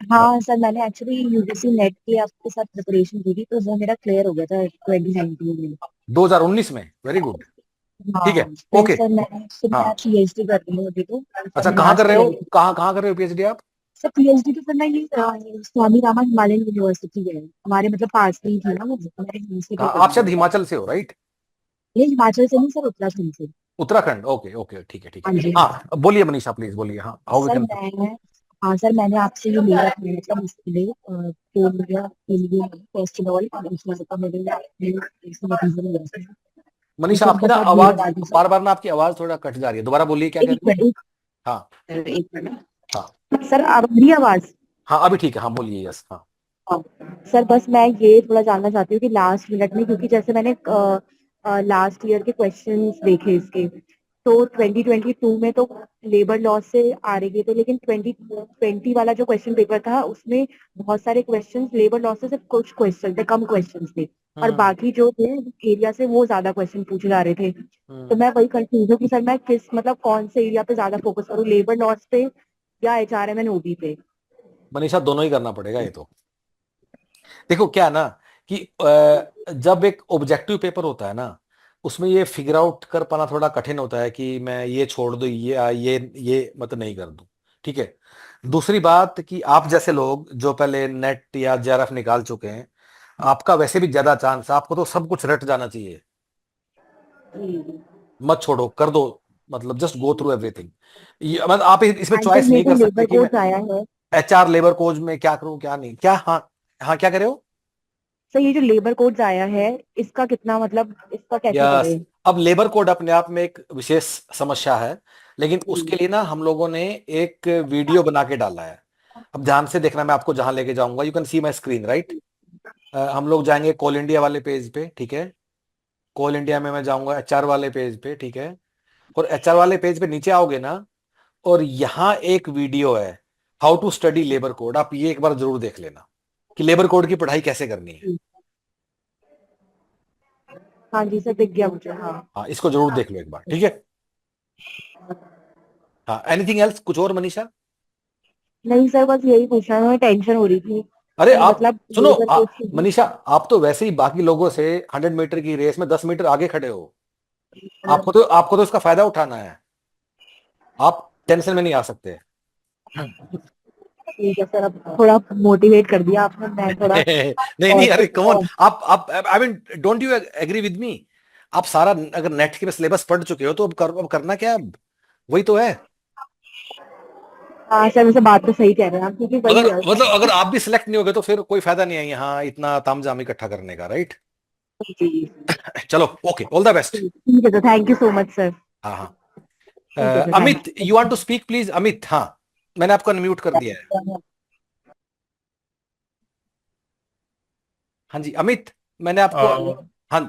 हाँ सर, मैंने एक्चुअली यूजीसी नेट की आपके साथ प्रिपरेशन की थी, तो वो मेरा क्लियर हो गया था 2019 में। 2019 में. Very good. ठीक है. हाँ फिर ओके. सर मैं हाँ, पीएचडी कर रही हूँ अभी, तो अच्छा, मैं कहाँ कर लास्ट रहे ईयर हो? है। कहाँ कर रहे हो पीएचडी आप? सर पीएचडी तो सर मैं ये स्वामी रामा हिमालयन यूनिवर्सिटी है, हमारे मतलब पास में ही थी ना वो, मैंने यूनिवर्सिटी कहाँ? कर आप दी शायद है। हिमाचल से हो, राइट? ये हिमाचल से नहीं सर, उत्तराखंड से। उत्तराखंड. ओके ओके, ठीक है ठीक हाँ है. जी। हाँ बोलिए मनीषा, प्लीज बोलिए. हाँ, हाउ वी सर कैन. मैं हाँ सर, मैंने आपसे ये लिया था मतलब इसके लिए तो लिया के लिए फर्स्ट ऑफ ऑल दूसरा तो मेरे नतीजे में लगा। मनीषा, तो आपकी बस ना आप ये आवाज बता दीजिए। बार बार ना, आपकी आवाज थोड़ा कट जा रही है. दोबारा बोलिए, क्या कह एक रही मिनट हो? हाँ एक मिनट हाँ सर, आप मेरी आवाज। हाँ, अभी ठीक है. हाँ बोलिए. यस. हाँ. हाँ सर, बस मैं ये थोड़ा जानना चाहती हूँ कि लास्ट मिनट में, क्योंकि जैसे मैंने लास्ट ईयर के क्वेश्चंस देखे इसके, तो 2022 में तो लेबर लॉ से आ रहे थे, लेकिन 2020 वाला जो क्वेश्चन पेपर था उसमें बहुत सारे क्वेश्चंस लेबर लॉ से सिर्फ कुछ क्वेश्चन थे, कम क्वेश्चंस थे, और हम्म बाकी जो थे एरिया से वो ज्यादा क्वेश्चन पूछे जा रहे थे। तो हम्म. मैं वही कंफ्यूज हूँ कि सर मैं किस मतलब कौन से एरिया पे ज्यादा फोकस करूँ, लेबर लॉस पे या एचआरएम एंड ओबी पे? मनीषा, दोनों ही करना पड़ेगा ये तो. देखो क्या है ना कि जब एक ऑब्जेक्टिव पेपर होता है ना, उसमें ये फिगर आउट कर पाना थोड़ा कठिन होता है कि मैं ये छोड़ दूं, ये मतलब नहीं कर दूं. ठीक है. दूसरी बात कि आप जैसे लोग जो पहले नेट या जेआरएफ निकाल चुके हैं, आपका वैसे भी ज्यादा चांस है, आपको तो सब कुछ रट जाना चाहिए. मत छोड़ो, कर दो. मतलब जस्ट गो थ्रू एवरीथिंग. मतलब आप इसमें एंड सर चॉइस ये नहीं जो कर सकते लेबर कि मैं कोड आया है, HR लेबर कोच में क्या करूं क्या नहीं. क्या? हाँ हाँ, क्या करे हो? सर ये जो लेबर कोड्स आया है, इसका कितना मतलब इसका कैसे यस. करें? अब लेबर कोड अपने आप में एक विशेष समस्या है, लेकिन उसके लिए ना हम लोगों ने एक वीडियो बना के डाला है. अब ध्यान से देखना, मैं आपको जहां लेके जाऊंगा. You can C my screen, right? हम लोग जाएंगे कोल इंडिया वाले पेज पे. ठीक है. कोल इंडिया में मैं जाऊंगा HR वाले पेज पे. ठीक है. और HR वाले पेज पे नीचे आओगे ना, और यहाँ एक वीडियो है, how to study labour code. आप ये एक बार जरूर देख लेना कि लेबर कोड की पढ़ाई कैसे करनी है. हाँ जी सर, दिख गया मुझे। हाँ हाँ, इसको जरूर देख लो एक बार. ठीक है. हाँ, एनीथिंग एल्स? कुछ और मनीषा? नहीं सर, बस यही पूछना था, मुझे टेंशन हो रही थी अरे कि आप मतलब सुनो, लेबर कोड की। मनीषा, आप तो वैसे ही बाकी लोगों से 100 मीटर की रेस में 10 मीटर आगे खड़े हो. आपको तो इसका फायदा उठाना है. आप टेंशन में नहीं आ सकते. ठीक है सर, अब थोड़ा मोटिवेट कर दिया आपने, मैं थोड़ा नहीं नहीं, और अरे कम ऑन. और- आप I mean, don't you agree with me? आप सारा अगर नेट के सिलेबस पढ़ चुके हो तो अब करना क्या है? अब वही तो है. हाँ सर, वैसे बात तो सही कह रहे हैं आप, क्योंकि वही अगर है। मतलब अगर आप भी सिलेक्ट नहीं होगे तो फिर कोई फायदा नहीं है यहाँ इतना तामझाम इकट्ठा करने का, राइट? जी चलो, ओके, ऑल द बेस्ट. ठीक है, तो thank you so much sir. हाँ हाँ. ठीक है sir, Amit, you want to speak please? Amit, हाँ, मैंने आपको अनम्यूट कर दिया है. थैंक हाँ जी अमित, मैंने आपको. हाँ.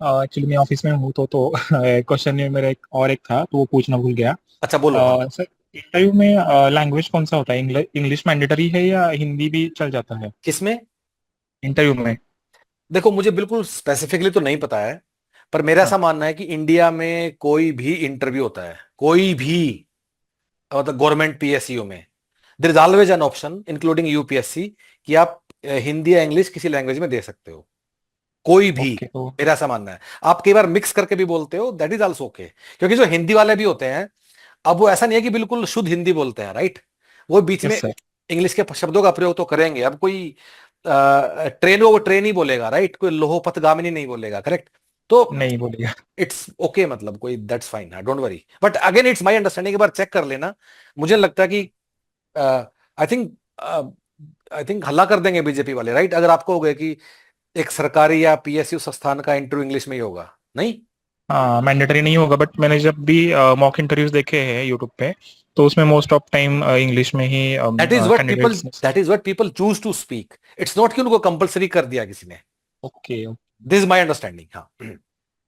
एक्चुअली मैं ऑफिस में हूँ तो क्वेश्चन में मेरा एक था तो वो पूछना भूल गया. अच्छा बोलो. हाँ. सर, इंटरव्यू में लैंग्वेज कौन सा होता है? इंग्लिश मैंडेटरी है या हिंदी भी चल जाता है किसमें? इंटरव्यू में? देखो, मुझे बिल्कुल स्पेसिफिकली तो नहीं पता है, पर मेरा हाँ. ऐसा मानना है कि इंडिया में कोई भी इंटरव्यू होता है, कोई भी, मतलब गवर्नमेंट PSU में, there is always an option including UPSC कि आप हिंदी या इंग्लिश किसी लैंग्वेज में दे सकते हो. कोई भी, ओके तो मेरा ऐसा मानना है। आप कई बार मिक्स करके भी बोलते हो, दैट इज आल्सो ओके, क्योंकि जो हिंदी वाले भी होते हैं, अब वो ऐसा नहीं है कि बिल्कुल शुद्ध हिंदी बोलते हैं, राइट? वो बीच यस में सर। इंग्लिश के शब्दों का प्रयोग तो करेंगे। अब कोई ट्रेन हो, वो ट्रेन ही बोलेगा, राइट? कोई लोहोपथगामिनी नहीं बोलेगा, करेक्ट? तो नहीं बोलिए। इट्स ओके, मतलब कोई that's fine, don't worry. But again it's my understanding, एक बार चेक कर लेना। मुझे लगता है कि आई थिंक हल्ला कर देंगे बीजेपी वाले, राइट? अगर आपको हो गया कि एक सरकारी या पीएसयू संस्थान का इंटरव्यू इंग्लिश में ही होगा, नहीं? हाँ मैंडेटरी नहीं होगा, बट मैंने जब भी मॉक इंटरव्यूज देखे हैं यूट्यूब पे, तो उसमें मोस्ट ऑफ टाइम इंग्लिश में ही candidates. That is what people choose to speak. It's not कि उनको कंपलसरी कर दिया किसी ने। Okay this is my understanding. हाँ।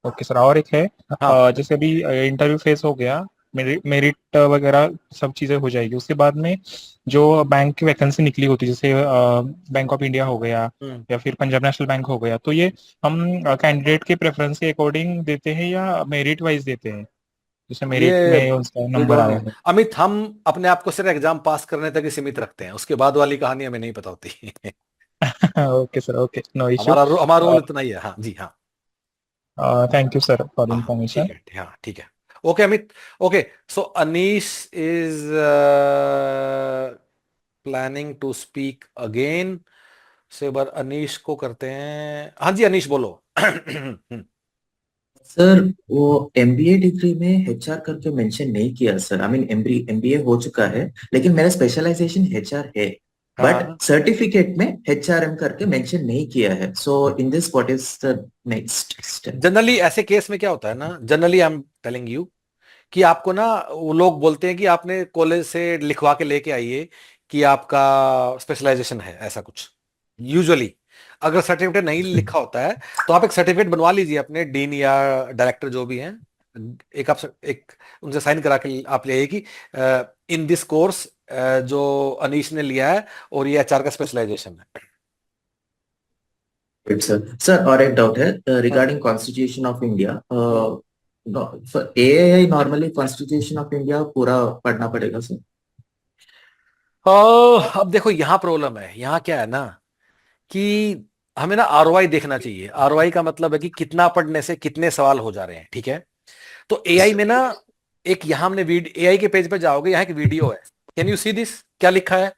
Okay sir. और एक है, हाँ। जैसे अभी इंटरव्यू फेस हो गया, मेरिट वगैरह सब चीजें हो जाएगी, उसके बाद में जो बैंक की वैकेंसी निकली होती है, जैसे बैंक ऑफ इंडिया हो गया या फिर पंजाब नेशनल बैंक हो गया, तो ये हम कैंडिडेट के प्रेफरेंस के अकॉर्डिंग देते हैं या मेरिट वाइज देते हैं, जैसे मेरिट ये में उसका वी नंबर डोंट आया नो है? अमित, हम अपने आप को सिर्फ एग्जाम पास करने तक ही सीमित रखते हैं, उसके बाद वाली कहानी हमें नहीं पता होती। Okay sir, okay, no issue. हमारा रोल इतना ही है। हाँ जी, हाँ। थैंक यू सर फॉर हाँ इंफॉर्मेशन। ठीक है, हाँ ठीक है। Okay Amit. Okay, so Anish is planning to speak again. से बार अनीश को करते हैं। हाँ जी अनीश बोलो। सर वो एमबीए डिग्री में एचआर करके मेंशन नहीं किया सर। आई मीन एमबीए हो चुका है, लेकिन मेरा स्पेशलाइजेशन एचआर है, बट हाँ, सर्टिफिकेट में एचआरएम करके मेंशन नहीं किया है। So in this what is the next step? Generally ऐसे केस में क्या होता है ना, generally I am telling you कि आपको ना, वो लोग बोलते हैं कि आपने कॉलेज से लिखवा के लेके आइए कि आपका स्पेशलाइजेशन है, ऐसा कुछ। यूजुअली अगर सर्टिफिकेट नहीं लिखा होता है, तो आप एक सर्टिफिकेट बनवा लीजिए अपने डीन या डायरेक्टर जो भी हैं, एक उनसे साइन करा के आप ले आइए कि इन दिस कोर्स जो अनीश ने लिया है, और ये एचआर का स्पेशलाइजेशन है। सर सर और एक डाउट है regarding constitution of India. AI normally constitution of India पूरा पढ़ना पड़ेगा सर? अब देखो यहाँ प्रॉब्लम है, यहाँ क्या है ना कि हमें ना आरओआई देखना चाहिए। आरओआई का मतलब है कि कितना पढ़ने से कितने सवाल हो जा रहे हैं, ठीक है? तो एआई में ना, एक यहाँ हमने एआई के पेज पे जाओगे, यहाँ एक वीडियो है। Can you see this? क्या लिखा है?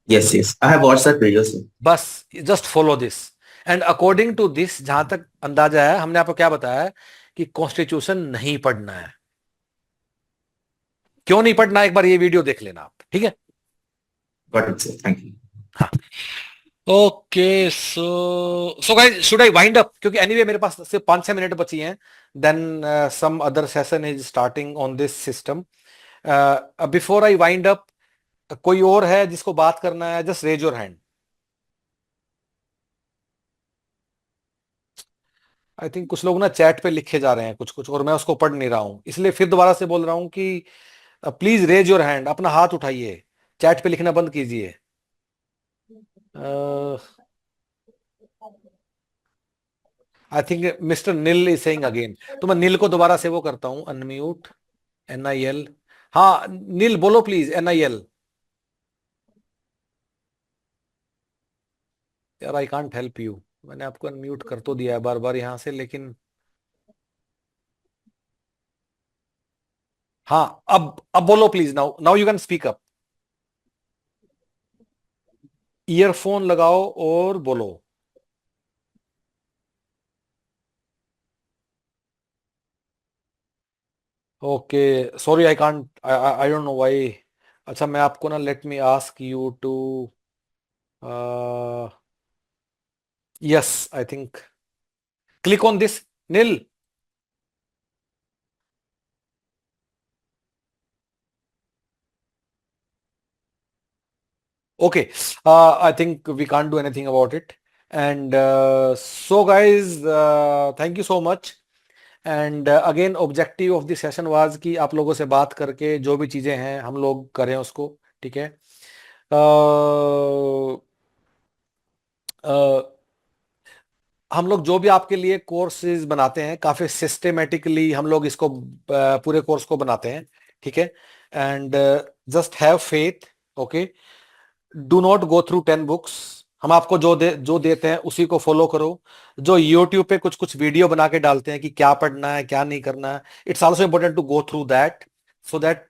Yes yes, I have watched that video sir. बस just follow this, and according to this, जहां तक अंदाजा है, हमने आपको क्या बताया है कि कॉन्स्टिट्यूशन नहीं पढ़ना है। क्यों नहीं पढ़ना, एक बार ये वीडियो देख लेना आप, ठीक है? Got it sir, thank you. हाँ। Okay, so guys, should I wind up? क्योंकि एनीवे मेरे पास सिर्फ 5-6 मिनट बची हैं, then some other session is starting on this system. Before I wind up, कोई और है जिसको बात करना है? Just raise your hand. I think कुछ लोग ना चैट पे लिखे जा रहे हैं कुछ कुछ, और मैं उसको पढ़ नहीं रहा हूं, इसलिए फिर दोबारा से बोल रहा हूं कि प्लीज रेज योर हैंड, अपना हाथ उठाइए, चैट पे लिखना बंद कीजिए। I think mister Neel is saying again, तो मैं नील को दोबारा से वो करता हूं, अनम्यूट, NIL। हाँ नील बोलो प्लीज, NIL। यार आई कांट हेल्प यू, मैंने आपको अनम्यूट कर तो दिया है बार बार यहां से, लेकिन हाँ, अब बोलो please, now now you can speak up. Earphone लगाओ और बोलो। Okay, sorry, I can't, I don't know why. अच्छा, मैं आपको ना, let me ask you to, yes, I think click on this, Neel. Okay, I think we can't do anything about it. And so, guys, thank you so much. And again, objective of this session was कि आप लोगों से बात करके जो भी चीजें हैं हम लोग करें उसको, ठीक है? हम लोग जो भी आपके लिए कोर्सेज बनाते हैं, काफी सिस्टेमेटिकली हम लोग इसको पूरे कोर्स को बनाते हैं, ठीक है? And just have faith, okay? Do not go through 10 books, हम आपको जो देते हैं उसी को फॉलो करो। जो यूट्यूब पे कुछ कुछ वीडियो बना के डालते हैं कि क्या पढ़ना है क्या नहीं करना है, it's also important to go through that, so that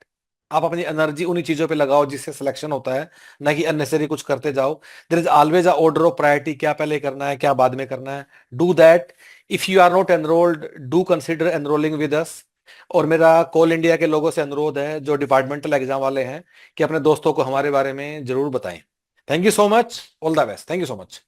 आप अपनी एनर्जी उन्हीं चीजों पे लगाओ जिससे सिलेक्शन होता है, ना कि अननेसेसरी कुछ करते जाओ। There is always a order of priority, क्या पहले करना है क्या बाद में करना है, do that. If you are not enrolled, do consider enrolling with us. और मेरा कोल इंडिया के लोगों से अनुरोध है जो डिपार्टमेंटल एग्जाम वाले हैं कि अपने दोस्तों को हमारे बारे में जरूर बताएं। Thank you so much, all the best, thank you so much.